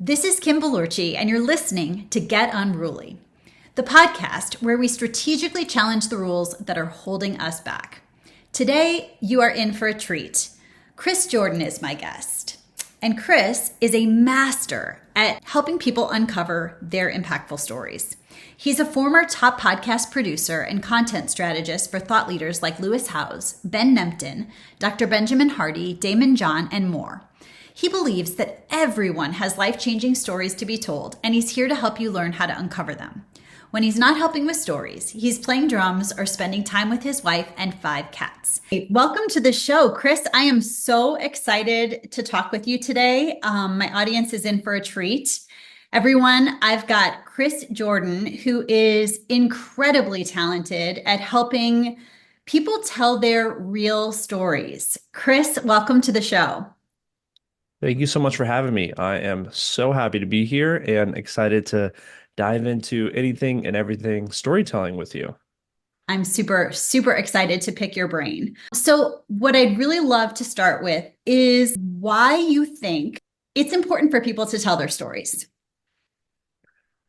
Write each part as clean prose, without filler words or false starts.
This is Kim Bolourtchi, and you're listening to Get Unruly, the podcast where we strategically challenge the rules that are holding us back. Today, you are in for a treat. Chris Jordan is my guest, and Chris is a master at helping people uncover their impactful stories. He's a former top podcast producer and content strategist for thought leaders like Lewis Howes, Ben Nemtin, Dr. Benjamin Hardy, Damon John, and more. He believes that everyone has life-changing stories to be told, and he's here to help you learn how to uncover them. When he's not helping with stories, he's playing drums or spending time with his wife and 5 cats. Welcome to the show, Chris. I am so excited to talk with you today. My audience is in for a treat. Everyone, I've got Chris Jordan, who is incredibly talented at helping people tell their real stories. Chris, welcome to the show. Thank you so much for having me. I am so happy to be here and excited to dive into anything and everything storytelling with you. I'm super, super excited to pick your brain. So, what I'd really love to start with is why you think it's important for people to tell their stories.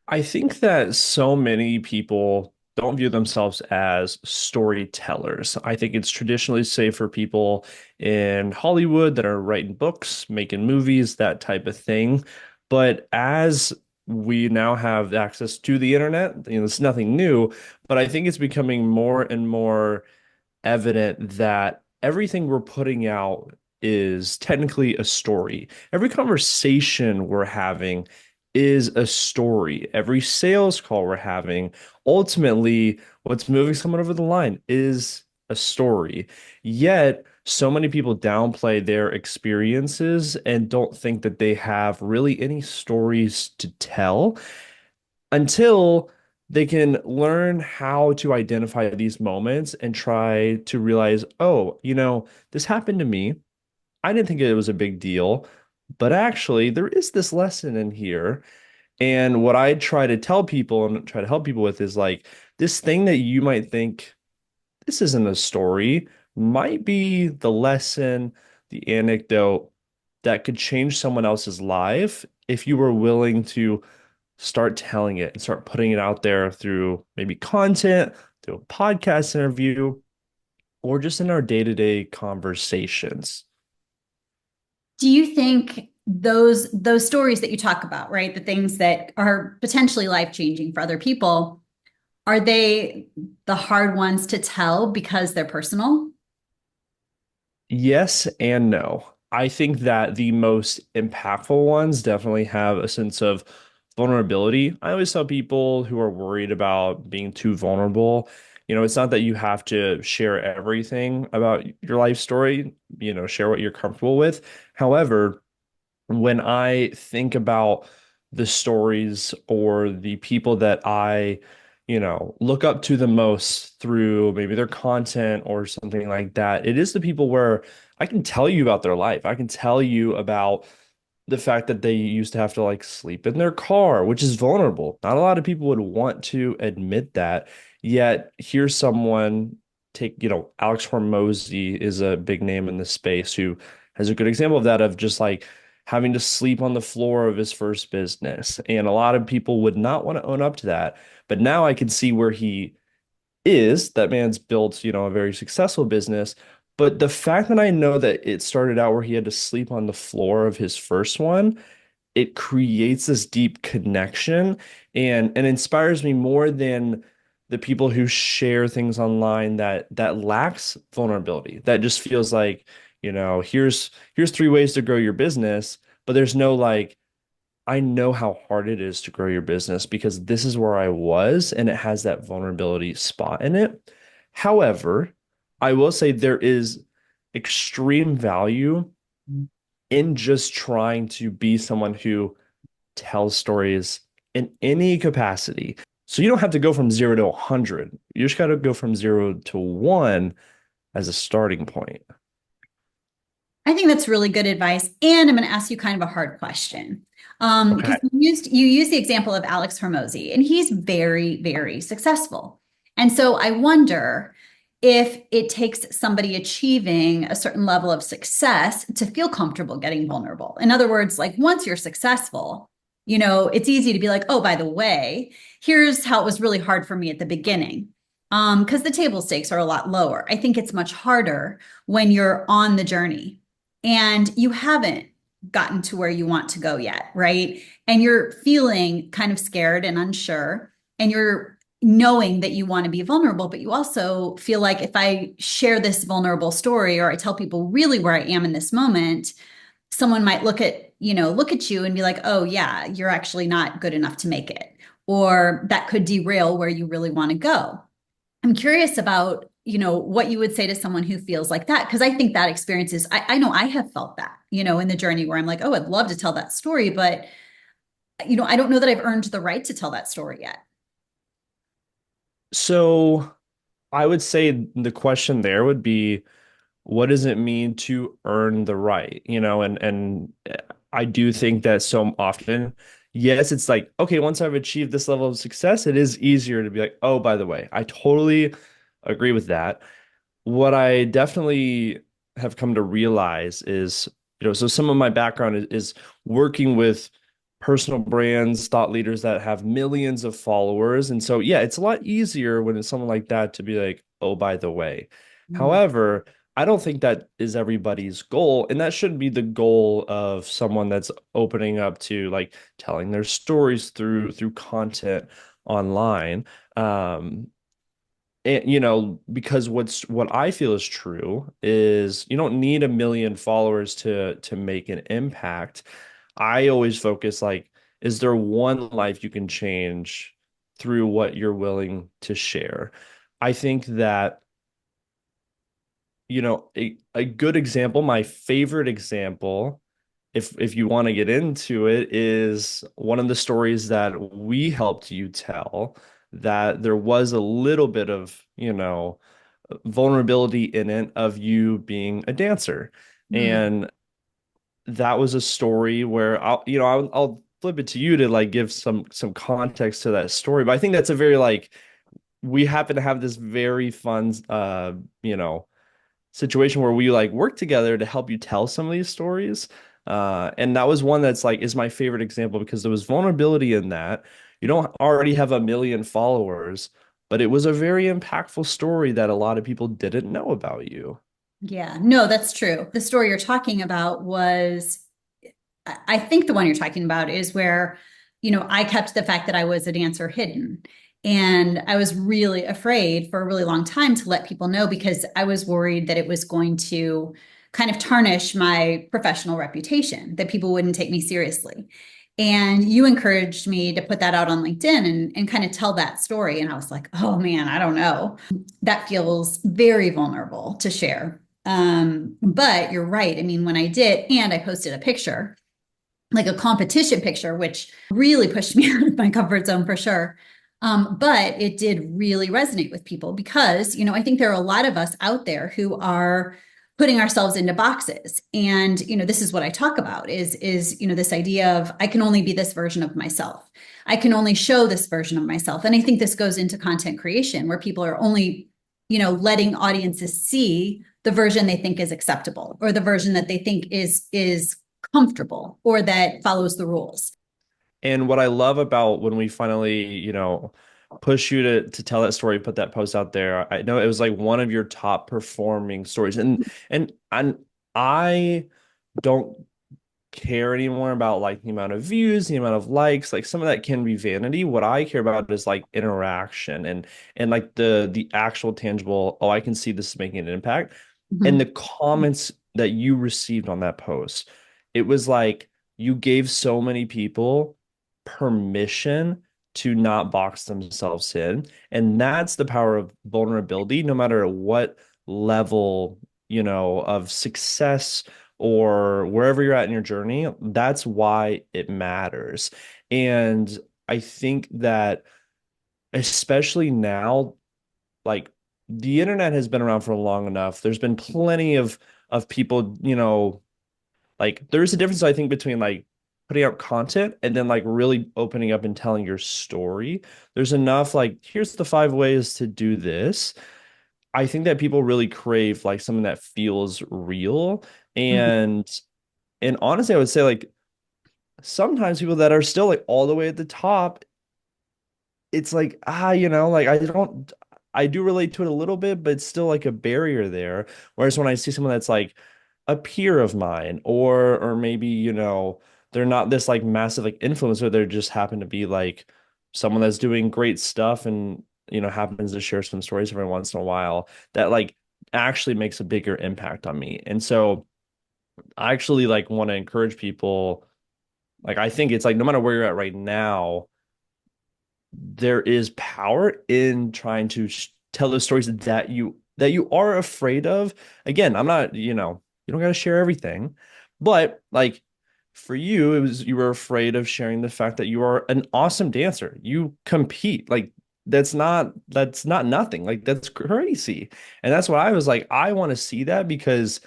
I think that so many people don't view themselves as storytellers. I think it's traditionally safe for people in Hollywood that are writing books, making movies, that type of thing. But as we now have access to the internet, it's nothing new, but I think it's becoming more and more evident that everything we're putting out is technically a story. Every conversation we're having is a story. Every sales call we're having, ultimately, what's moving someone over the line is a story. Yet, so many people downplay their experiences and don't think that they have really any stories to tell until they can learn how to identify these moments and try to realize, oh, this happened to me. I didn't think it was a big deal, but actually, there is this lesson in here. And what I try to tell people and try to help people with is like this thing that you might think this isn't a story might be the lesson, the anecdote that could change someone else's life if you were willing to start telling it and start putting it out there through maybe content, through a podcast interview, or just in our day-to-day conversations. Do you think those stories that you talk about, right? The things that are potentially life-changing for other people, are they the hard ones to tell because they're personal? Yes and no. I think that the most impactful ones definitely have a sense of vulnerability. I always tell people who are worried about being too vulnerable, it's not that you have to share everything about your life story, share what you're comfortable with. However, when I think about the stories or the people that I, look up to the most through maybe their content or something like that, it is the people where I can tell you about their life. I can tell you about the fact that they used to have to like sleep in their car, which is vulnerable. Not a lot of people would want to admit that. Yet here's someone take, Alex Hormozy is a big name in this space who has a good example of that, of just like having to sleep on the floor of his first business. And a lot of people would not want to own up to that. But now I can see where he is. That man's built, a very successful business. But the fact that I know that it started out where he had to sleep on the floor of his first one, it creates this deep connection and inspires me more than the people who share things online that lacks vulnerability. That just feels like, here's 3 ways to grow your business, but there's no like, I know how hard it is to grow your business because this is where I was, and it has that vulnerability spot in it. However, I will say there is extreme value in just trying to be someone who tells stories in any capacity. So you don't have to go from 0 to 100. You just got to go from 0 to 1 as a starting point. I think that's really good advice. And I'm going to ask you kind of a hard question. Okay. Because you used the example of Alex Hormozy, and he's very, very successful. And so I wonder if it takes somebody achieving a certain level of success to feel comfortable getting vulnerable. In other words, like once you're successful, It's easy to be like, oh, by the way, here's how it was really hard for me at the beginning. Because the table stakes are a lot lower. I think it's much harder when you're on the journey and you haven't gotten to where you want to go yet, right? And you're feeling kind of scared and unsure, and you're knowing that you want to be vulnerable, but you also feel like if I share this vulnerable story or I tell people really where I am in this moment, someone might look at you and be like, oh yeah, you're actually not good enough to make it, or that could derail where you really want to go. I'm curious about what you would say to someone who feels like that, because I think that experience is, I know I have felt that in the journey where I'm like, oh, I'd love to tell that story, but I don't know that I've earned the right to tell that story yet. So I would say the question there would be, what does it mean to earn the right? And I do think that so often, yes, it's like, okay, once I've achieved this level of success, it is easier to be like, oh, by the way, I totally agree with that. What I definitely have come to realize is, so some of my background is working with personal brands, thought leaders that have millions of followers. And so, yeah, it's a lot easier when it's someone like that to be like, oh, by the way. Mm. However, I don't think that is everybody's goal. And that should be the goal of someone that's opening up to like telling their stories through content online. And, because what I feel is true is you don't need a million followers to make an impact. I always focus like, is there one life you can change through what you're willing to share? I think that, a good example, my favorite example, if you want to get into it, is one of the stories that we helped you tell that there was a little bit of, vulnerability in it of you being a dancer. Mm. And that was a story where I'll flip it to you to like give some context to that story. But I think that's a very like we happen to have this very fun situation where we like work together to help you tell some of these stories. And that was one that's like is my favorite example because there was vulnerability in that. You don't already have a million followers, but it was a very impactful story that a lot of people didn't know about you. Yeah, no, that's true. The story you're talking about was, I think the one you're talking about is where, I kept the fact that I was a dancer hidden. And I was really afraid for a really long time to let people know because I was worried that it was going to kind of tarnish my professional reputation, that people wouldn't take me seriously. And you encouraged me to put that out on LinkedIn and kind of tell that story. And I was like, oh man, I don't know. That feels very vulnerable to share. But you're right. I mean, when I did, and I posted a picture, like a competition picture, which really pushed me out of my comfort zone for sure. But it did really resonate with people because, I think there are a lot of us out there who are putting ourselves into boxes. And, this is what I talk about is, this idea of I can only be this version of myself. I can only show this version of myself. And I think this goes into content creation where people are only, letting audiences see the version they think is acceptable or the version that they think is comfortable or that follows the rules. And what I love about when we finally, push you to tell that story, put that post out there, I know it was like one of your top performing stories. And I don't care anymore about like the amount of views, the amount of likes, like some of that can be vanity. What I care about is like interaction and like the actual tangible, oh, I can see this is making an impact. And the Mhm. comments that you received on that post, it was like you gave so many people permission to not box themselves in. And that's the power of vulnerability, no matter what level, of success or wherever you're at in your journey. That's why it matters. And I think that especially now, like the internet has been around for long enough. There's been plenty of people, like there's a difference I think between like putting out content and then like really opening up and telling your story. There's enough like here's the 5 ways to do this. I think that people really crave like something that feels real Mhm. and honestly I would say like sometimes people that are still like all the way at the top, it's like, like I do relate to it a little bit, but it's still like a barrier there. Whereas when I see someone that's like a peer of mine, or maybe, they're not this like massive like influencer, they just happen to be like someone that's doing great stuff and, happens to share some stories every once in a while that like actually makes a bigger impact on me. And so I actually like want to encourage people, like I think it's like no matter where you're at right now, there is power in trying to tell those stories that you are afraid of. Again, I'm not, you don't got to share everything, but like for you, it was you were afraid of sharing the fact that you are an awesome dancer. You compete. Like that's not nothing. Like that's crazy. And that's what I was like, I want to see that because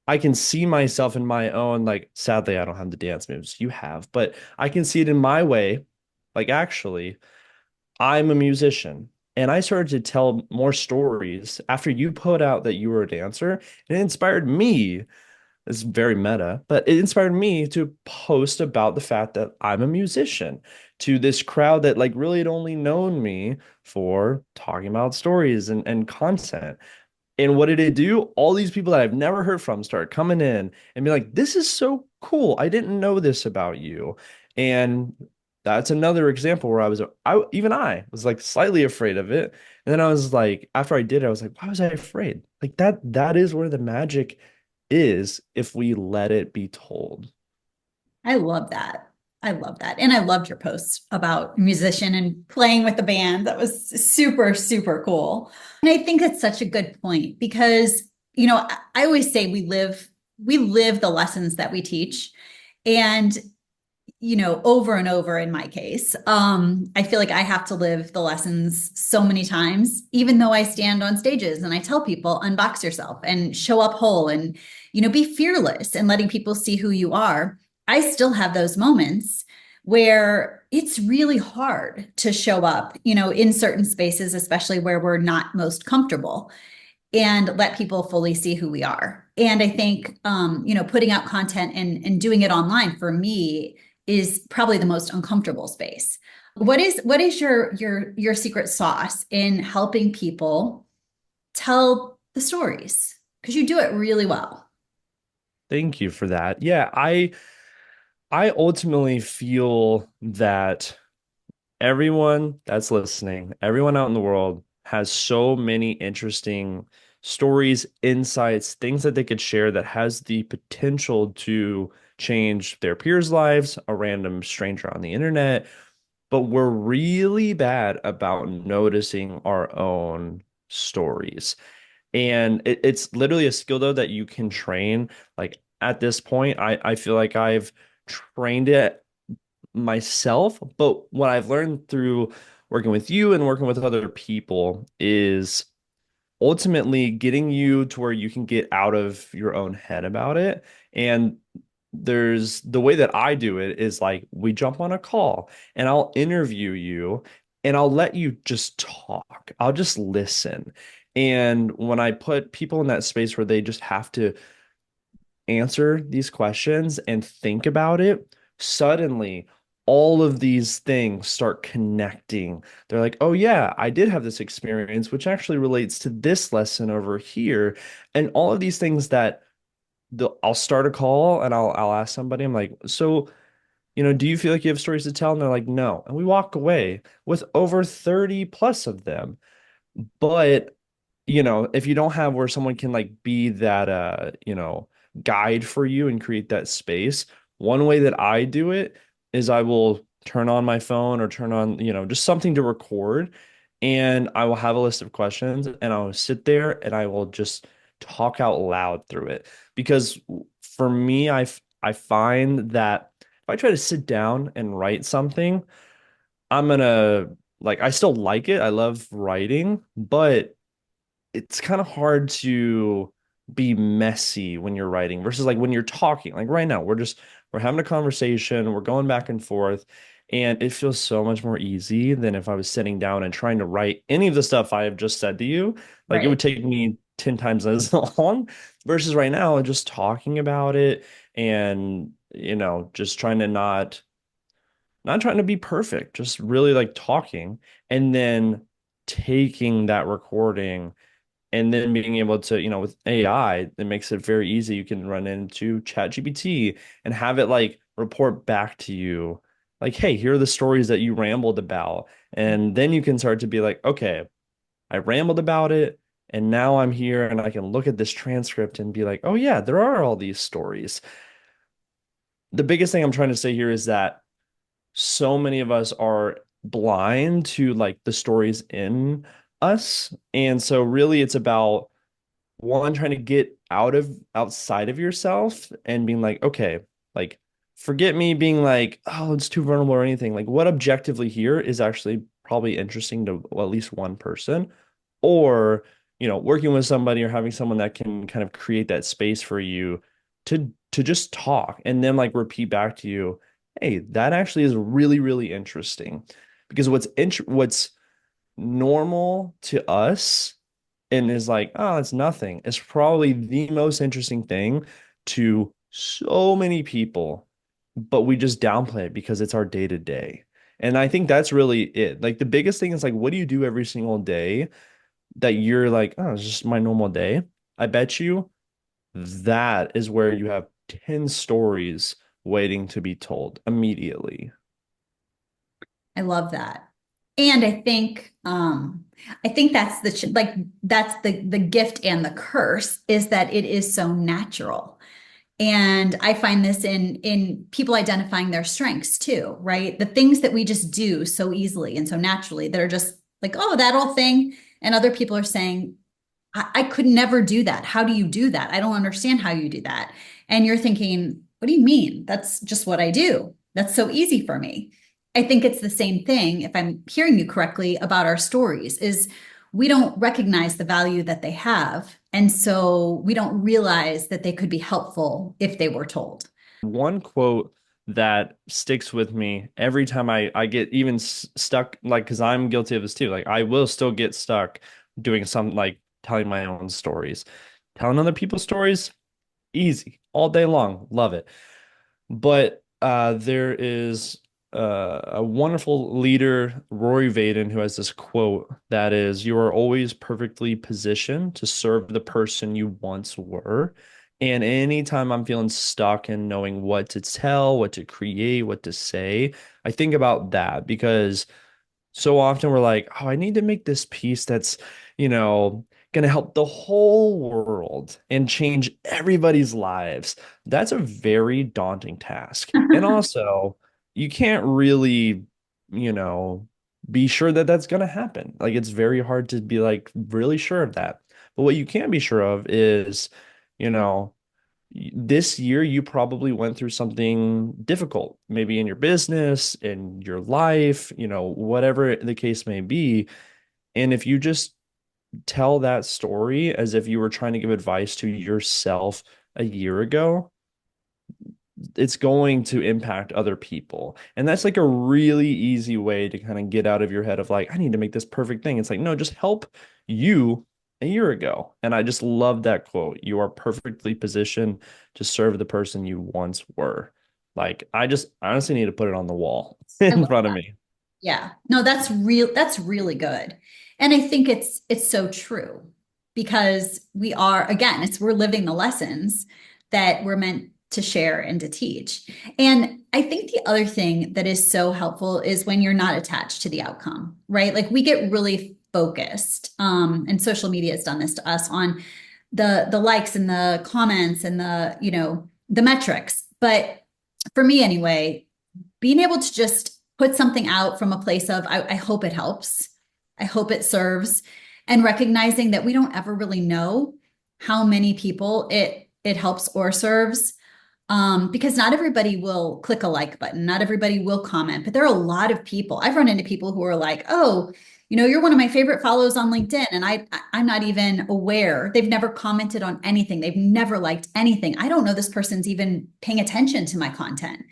I can see myself in my own, like, sadly, I don't have the dance moves you have, but I can see it in my way. Like, actually, I'm a musician. And I started to tell more stories after you put out that you were a dancer. And it inspired me. It's very meta, but it inspired me to post about the fact that I'm a musician to this crowd that like really had only known me for talking about stories and content. And what did it do? All these people that I've never heard from start coming in and be like, this is so cool. I didn't know this about you. And that's another example where I was like slightly afraid of it. And then I was like, after I did it, I was like, why was I afraid? Like that is where the magic is if we let it be told. I love that. I love that. And I loved your post about musician and playing with the band. That was super, super cool. And I think it's such a good point because, I always say we live the lessons that we teach. And over and over in my case. I feel like I have to live the lessons so many times, even though I stand on stages and I tell people, unbox yourself and show up whole and, be fearless and letting people see who you are. I still have those moments where it's really hard to show up, in certain spaces, especially where we're not most comfortable and let people fully see who we are. And I think, putting out content and doing it online for me is probably the most uncomfortable space. What is your secret sauce in helping people tell the stories? Because you do it really well. Thank you for that. Yeah, I ultimately feel that everyone that's listening, everyone out in the world has so many interesting stories, insights, things that they could share that has the potential to change their peers' lives, a random stranger on the internet. But we're really bad about noticing our own stories. And it's literally a skill though that you can train. Like at this point, I feel like I've trained it myself, but what I've learned through working with you and working with other people is ultimately getting you to where you can get out of your own head about it. And there's the way that I do it is like we jump on a call and I'll interview you and I'll let you just talk. I'll just listen. And when I put people in that space where they just have to answer these questions and think about it, suddenly all of these things start connecting. They're like, oh, yeah, I did have this experience, which actually relates to this lesson over here. And all of these things that I'll start a call and I'll ask somebody, I'm like, so, do you feel like you have stories to tell? And they're like, no. And we walk away with over 30 plus of them. But, if you don't have where someone can like be that guide for you and create that space, one way that I do it is I will turn on my phone or turn on, just something to record and I will have a list of questions and I will sit there and I will just talk out loud through it. Because for me, I find that if I try to sit down and write something, I'm gonna like I still like it. I love writing, but it's kind of hard to be messy when you're writing versus like when you're talking. Like right now, we're having a conversation, we're going back and forth, and it feels so much more easy than if I was sitting down and trying to write any of the stuff I have just said to you. Like it would Right. take me 10 times as long versus right now just talking about it and just trying to not trying to be perfect, just really like talking and then taking that recording and then being able to, with AI, it makes it very easy. You can run into ChatGPT and have it like report back to you, like, hey, here are the stories that you rambled about. And then you can start to be like, okay, I rambled about it. And now I'm here and I can look at this transcript and be like, oh, yeah, there are all these stories. The biggest thing I'm trying to say here is that so many of us are blind to like the stories in us. And so really it's about one trying to get outside of yourself and being like, okay, like forget me being like, oh, it's too vulnerable or anything. Like what objectively here is actually probably interesting to at least one person, or working with somebody or having someone that can kind of create that space for you to just talk and then like repeat back to you, hey, that actually is really, really interesting. Because what's normal to us and is like, oh, it's nothing. It's probably the most interesting thing to so many people, but we just downplay it because it's our day to day. And I think that's really it. Like the biggest thing is like, what do you do every single day that you're like, oh, it's just my normal day? I bet you that is where you have 10 stories waiting to be told immediately. I love that. And I think that's that's the gift and the curse is that it is so natural. And I find this in people identifying their strengths too, right? The things that we just do so easily and so naturally that are just like, oh, that old thing. And other people are saying, I could never do that. How do you do that? I don't understand how you do that. And you're thinking, what do you mean? That's just what I do. That's so easy for me. I think it's the same thing, if I'm hearing you correctly, about our stories, is we don't recognize the value that they have. And so we don't realize that they could be helpful if they were told. One quote that sticks with me every time I get even stuck, like, because I'm guilty of this too. Like, I will still get stuck doing some, like, telling my own stories. Telling other people's stories, easy, all day long, love it. But there is a wonderful leader, Rory Vaden, who has this quote that is, "You are always perfectly positioned to serve the person you once were." And anytime I'm feeling stuck and knowing what to tell, what to create, what to say, I think about that because so often we're like, oh, I need to make this piece that's, going to help the whole world and change everybody's lives. That's a very daunting task. And also, you can't really, you know, be sure that that's going to happen. Like, it's very hard to be like really sure of that. But what you can be sure of is, you know, this year you probably went through something difficult, maybe in your business, in your life, whatever the case may be. And if you just tell that story as if you were trying to give advice to yourself a year ago, it's going to impact other people. And that's like a really easy way to kind of get out of your head of like, I need to make this perfect thing. It's like, no, just help you a year ago. And I just love that quote. You are perfectly positioned to serve the person you once were. Like, I just honestly need to put it on the wall I in love front of that. me. Yeah. No, that's real. That's really good. And I think it's so true because we are, again, we're living the lessons that we're meant to share and to teach. And I think the other thing that is so helpful is when you're not attached to the outcome, right? Like we get really focused, and social media has done this to us on the likes and the comments and the metrics. But for me anyway, being able to just put something out from a place of I hope it helps, I hope it serves, and recognizing that we don't ever really know how many people it helps or serves, because not everybody will click a like button, not everybody will comment, but there are a lot of people. I've run into people who are like, oh, you're one of my favorite follows on LinkedIn, and I'm not even aware. They've never commented on anything. They've never liked anything. I don't know this person's even paying attention to my content.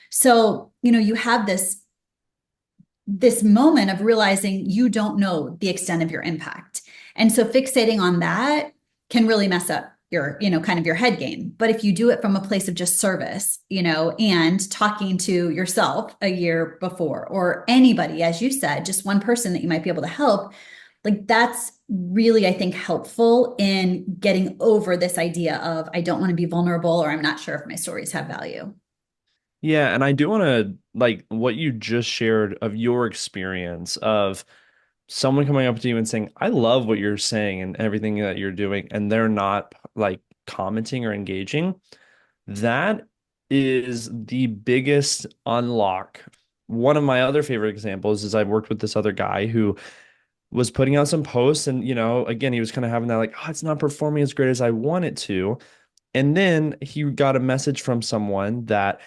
So, you have this moment of realizing you don't know the extent of your impact. And so fixating on that can really mess up kind of your head game. But if you do it from a place of just service, and talking to yourself a year before, or anybody, as you said, just one person that you might be able to help, like that's really, I think, helpful in getting over this idea of I don't want to be vulnerable or I'm not sure if my stories have value. Yeah, and I do want to like what you just shared of your experience of someone coming up to you and saying, I love what you're saying and everything that you're doing, and they're not like commenting or engaging. That is the biggest unlock. One of my other favorite examples is I've worked with this other guy who was putting out some posts, and again, he was kind of having that like, oh, it's not performing as great as I want it to. And then he got a message from someone that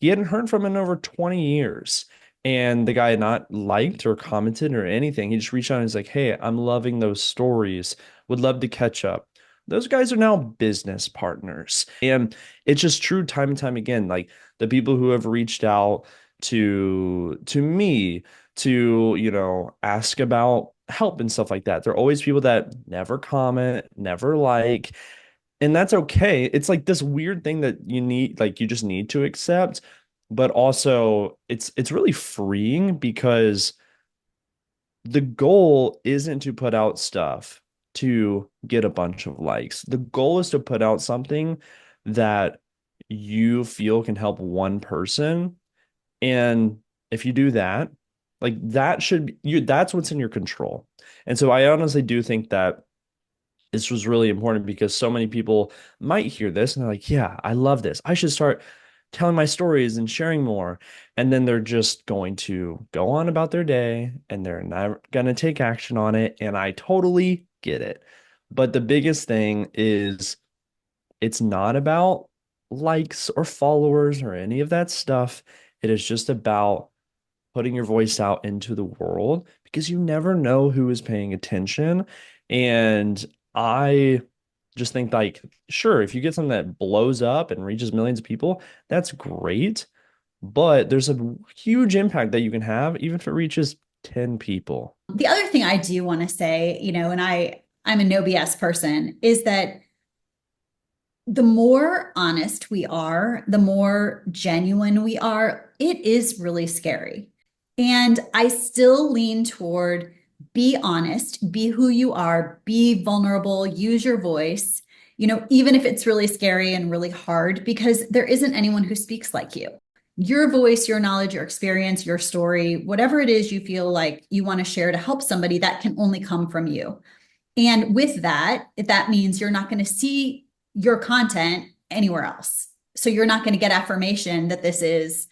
he hadn't heard from in over 20 years. And the guy had not liked or commented or anything. He just reached out and he's like, hey, I'm loving those stories. Would love to catch up. Those guys are now business partners. And it's just true time and time again. Like the people who have reached out to me to, ask about help and stuff like that. They're always people that never comment, never like, and that's okay. It's like this weird thing that you just need to accept, but also it's really freeing because the goal isn't to put out stuff to get a bunch of likes. The goal is to put out something that you feel can help one person. And if you do that, like that should be that's what's in your control. And so I honestly do think that this was really important because so many people might hear this and they're like, yeah, I love this. I should start telling my stories and sharing more. And then they're just going to go on about their day and they're not going to take action on it. And I totally get it. But the biggest thing is it's not about likes or followers or any of that stuff. It is just about putting your voice out into the world because you never know who is paying attention. And I just think like, sure, if you get something that blows up and reaches millions of people, that's great. But there's a huge impact that you can have, even if it reaches 10 people. The other thing I do want to say, and I'm a no BS person, is that the more honest we are, the more genuine we are, it is really scary. And I still lean toward be honest, be who you are, be vulnerable, use your voice, even if it's really scary and really hard, because there isn't anyone who speaks like you. Your voice, your knowledge, your experience, your story, whatever it is you feel like you want to share to help somebody, that can only come from you. And with that, that means you're not going to see your content anywhere else. So you're not going to get affirmation that this is,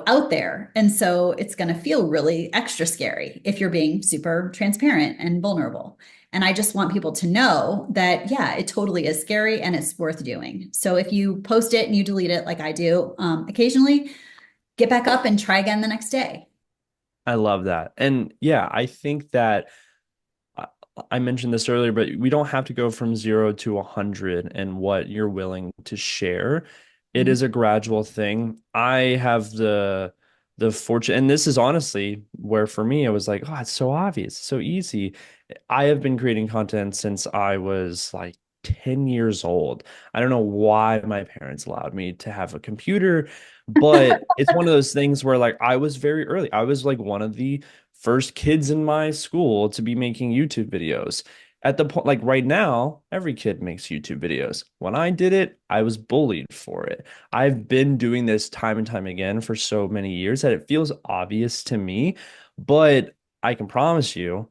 out there. And so it's going to feel really extra scary if you're being super transparent and vulnerable. And I just want people to know that, yeah, it totally is scary and it's worth doing. So if you post it and you delete it like I do occasionally, get back up and try again the next day. I love that. And yeah, I think that I I mentioned this earlier, but we don't have to go from 0 to 100 and what you're willing to share. It Mhm. is a gradual thing. I have the fortune, and this is honestly where for me it was like, oh, it's so obvious, it's so easy. I have been creating content since I was like 10 years old. I don't know why my parents allowed me to have a computer, but it's one of those things where like I was very early. I was like one of the first kids in my school to be making YouTube videos. At the point, like right now, every kid makes YouTube videos. When I did it, I was bullied for it. I've been doing this time and time again for so many years that it feels obvious to me, but I can promise you,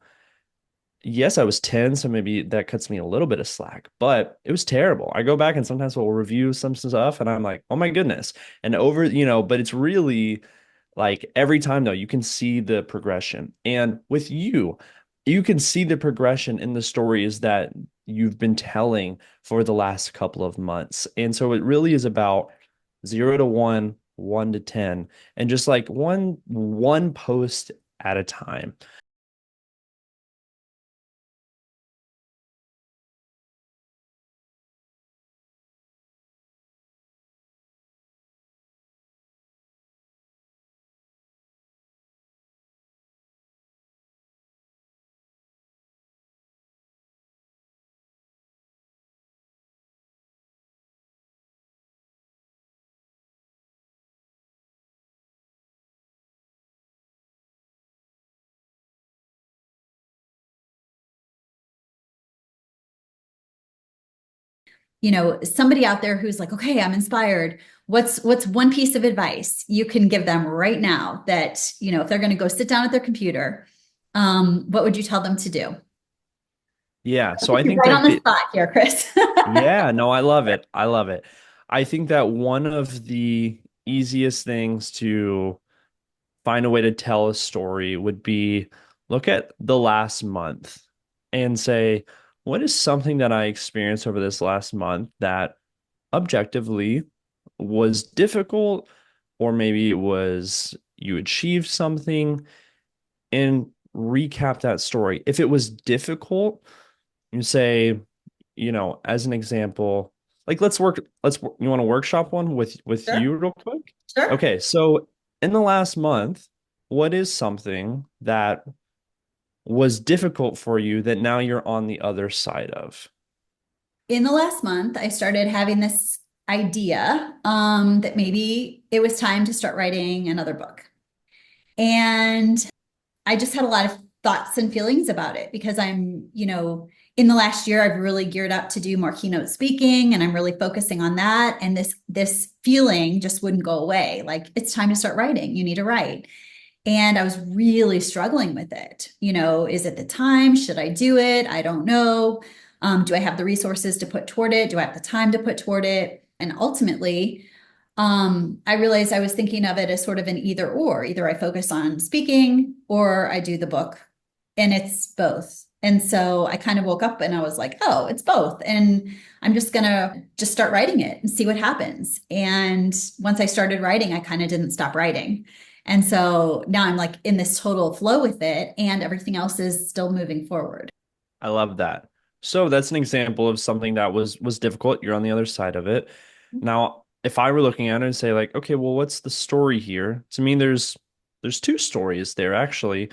yes, I was 10, so maybe that cuts me a little bit of slack, but it was terrible. I go back and sometimes we'll review some stuff and I'm like, oh my goodness. And but it's really like every time though, you can see the progression. And with you, you can see the progression in the stories that you've been telling for the last couple of months. And so it really is about 0 to 1, 1 to 10, and just like one post at a time. somebody out there who's like, okay, I'm inspired. What's one piece of advice you can give them right now that, if they're going to go sit down at their computer, what would you tell them to do? Yeah. So I You're think right on that the spot here, Chris. yeah, no, I love it. I love it. I think that one of the easiest things to find a way to tell a story would be look at the last month and say, what is something that I experienced over this last month that objectively was difficult, or maybe it was you achieved something, and recap that story. If it was difficult, you say, as an example, like you want to workshop one with Sure, you real quick? sure. Okay, so in the last month, what is something that was difficult for you that now you're on the other side of? In the last month, I started having this idea that maybe it was time to start writing another book. And I just had a lot of thoughts and feelings about it because in the last year, I've really geared up to do more keynote speaking and I'm really focusing on that. And this feeling just wouldn't go away. Like, it's time to start writing. You need to write. And I was really struggling with it. Is it the time? Should I do it? I don't know. Do I have the resources to put toward it? Do I have the time to put toward it? And ultimately, I realized I was thinking of it as sort of an either or. Either I focus on speaking or I do the book, and it's both. And so I kind of woke up and I was like, oh, it's both. And I'm just going to just start writing it and see what happens. And once I started writing, I kind of didn't stop writing. And so now I'm like in this total flow with it, and everything else is still moving forward. I love that. So that's an example of something that was difficult. You're on the other side of it. Now, if I were looking at it and say like, okay, well, what's the story here? To me, there's two stories there actually,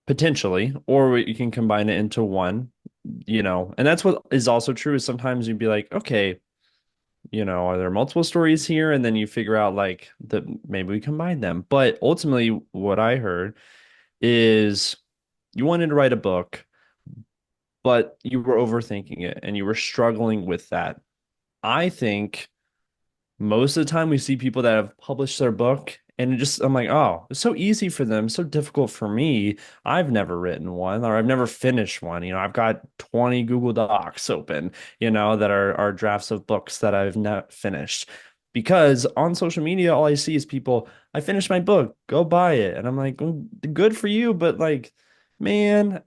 potentially, or you can combine it into one, and that's what is also true is sometimes you'd be like, okay, are there multiple stories here? And then you figure out like that maybe we combine them. But ultimately, what I heard is you wanted to write a book, but you were overthinking it and you were struggling with that. I think most of the time we see people that have published their book and I'm like, oh, it's so easy for them, so difficult for me. I've never written one or I've never finished one. I've got 20 Google Docs open, that are drafts of books that I've not finished. Because on social media, all I see is people, I finished my book, go buy it. And I'm like, "Mm, good for you, but like, man,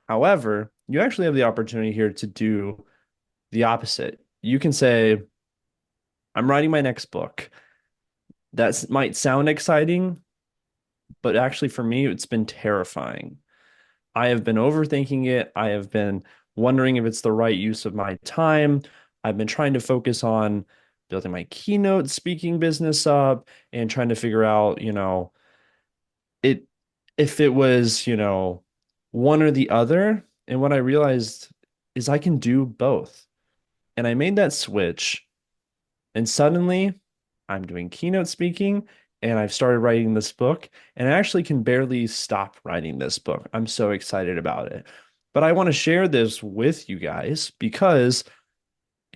however, you actually have the opportunity here to do the opposite. You can say, I'm writing my next book. That might sound exciting, but actually for me, it's been terrifying. I have been overthinking it. I have been wondering if it's the right use of my time. I've been trying to focus on building my keynote speaking business up and trying to figure out, it if it was, one or the other. And what I realized is I can do both. And I made that switch. And suddenly I'm doing keynote speaking and I've started writing this book. And I actually can barely stop writing this book. I'm so excited about it. But I want to share this with you guys because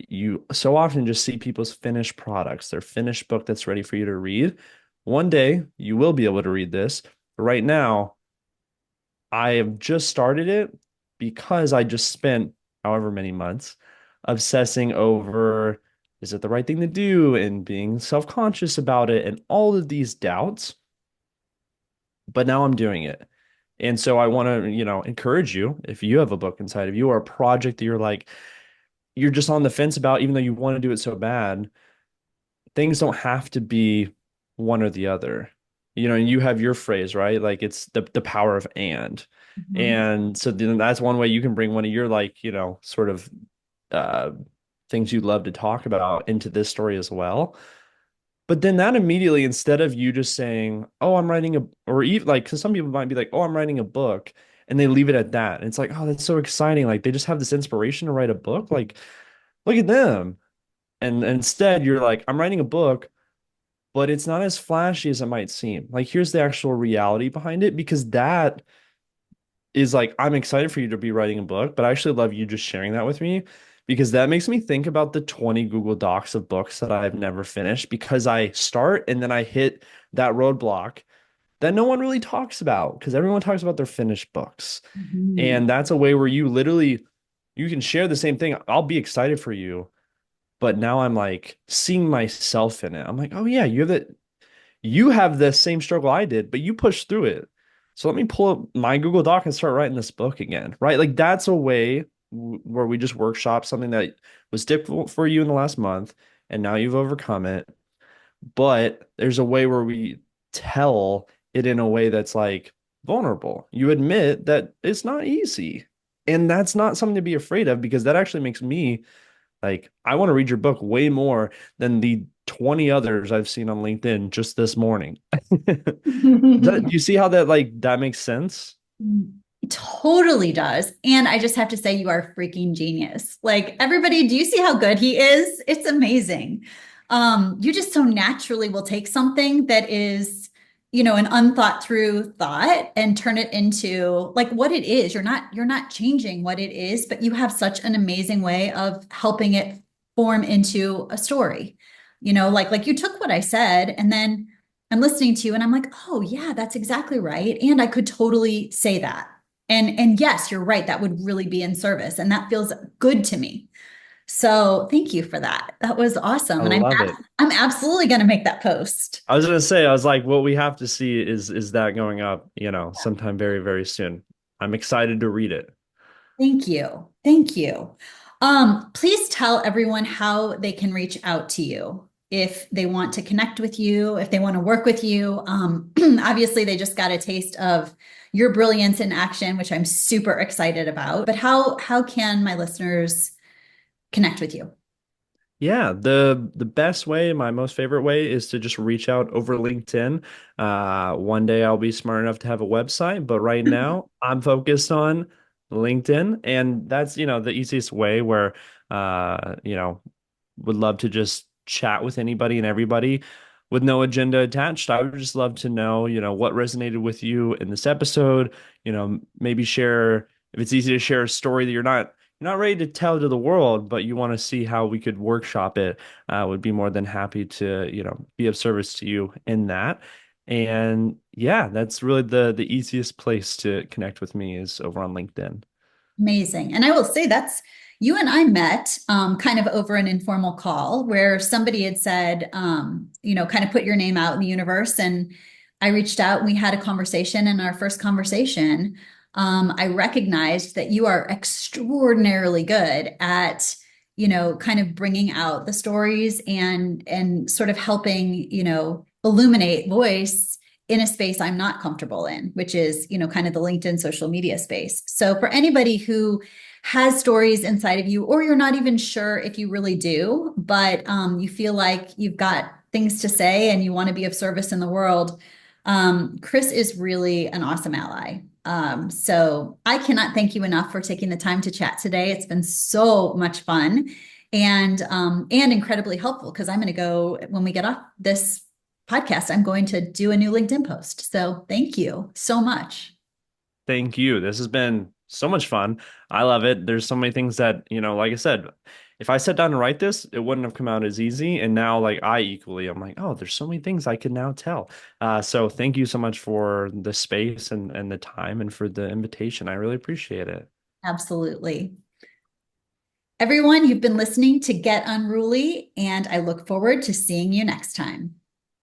you so often just see people's finished products, their finished book that's ready for you to read. One day you will be able to read this. But right now, I have just started it because I just spent however many months obsessing over is it the right thing to do and being self-conscious about it and all of these doubts. But now I'm doing it. And so I want to, encourage you if you have a book inside of you or a project that you're like, you're just on the fence about, even though you want to do it so bad, things don't have to be one or the other. And you have your phrase, right? Like it's the power of and. Mhm. And so then that's one way you can bring one of your like, sort of uh things you love to talk about into this story as well. But then that immediately, instead of you just saying, "Oh, I'm writing a," or even like, because some people might be like, "Oh, I'm writing a book," and they leave it at that. And it's like, "Oh, that's so exciting!" Like they just have this inspiration to write a book. Like, look at them. And instead, you're like, "I'm writing a book, but it's not as flashy as it might seem. Like, here's the actual reality behind it, because that is like, I'm excited for you to be writing a book, but I actually love you just sharing that with me because that makes me think about the 20 Google Docs of books that I've never finished because I start and then I hit that roadblock that no one really talks about because everyone talks about their finished books. Mhm. And that's a way where you literally you can share the same thing. I'll be excited for you, but now I'm like seeing myself in it. I'm like, "Oh yeah, you have the same struggle I did, but you pushed through it. So let me pull up my Google Doc and start writing this book again." Right? Like that's a way where we just workshop something that was difficult for you in the last month and now you've overcome it, but there's a way where we tell it in a way that's like vulnerable. You admit that it's not easy. And that's not something to be afraid of because that actually makes me like, I want to read your book way more than the 20 others I've seen on LinkedIn just this morning. Do you see how that makes sense? It totally does. And I just have to say, you are a freaking genius. Like everybody, do you see how good he is? It's amazing. You just so naturally will take something that is, an unthought through thought and turn it into like what it is. You're not changing what it is, but you have such an amazing way of helping it form into a story. Like you took what I said and then I'm listening to you and I'm like, oh yeah, that's exactly right. And I could totally say that. And yes, you're right. That would really be in service. And that feels good to me. So thank you for that. That was I awesome. And love it. I'm absolutely going to make that post. I was gonna say, I was like, what we have to see is that going up, sometime very, very soon. I'm excited to read it. Thank you. Thank you. Please tell everyone how they can reach out to you if they want to connect with you, if they want to work with you. Obviously, they just got a taste of your brilliance in action, which I'm super excited about. But how can my listeners connect with you? Yeah, the best way, my most favorite way is to just reach out over LinkedIn. One day I'll be smart enough to have a website, but right now I'm focused on LinkedIn, and that's, the easiest way where would love to just chat with anybody and everybody with no agenda attached. I would just love to know, what resonated with you in this episode, maybe share if it's easy to share a story that you're not ready to tell to the world, but you want to see how we could workshop it, would be more than happy to, be of service to you in that. And yeah, that's really the easiest place to connect with me is over on LinkedIn. Amazing. And I will say that's you and I met kind of over an informal call where somebody had said, kind of put your name out in the universe. And I reached out and we had a conversation. And our first conversation, I recognized that you are extraordinarily good at, kind of bringing out the stories and sort of helping, illuminate voice in a space I'm not comfortable in, which is, kind of the LinkedIn social media space. So for anybody who has stories inside of you, or you're not even sure if you really do, but you feel like you've got things to say and you want to be of service in the world, Chris is really an awesome ally. So I cannot thank you enough for taking the time to chat today. It's been so much fun and incredibly helpful because I'm going to go when we get off this podcast, I'm going to do a new LinkedIn post. So thank you so much. Thank you. This has been so much fun. I love it. There's so many things that, like I said, if I sat down and write this, it wouldn't have come out as easy. And now, like, I'm like, oh, there's so many things I can now tell. So thank you so much for the space and the time and for the invitation. I really appreciate it. Absolutely. Everyone, you've been listening to Get Unruly, and I look forward to seeing you next time.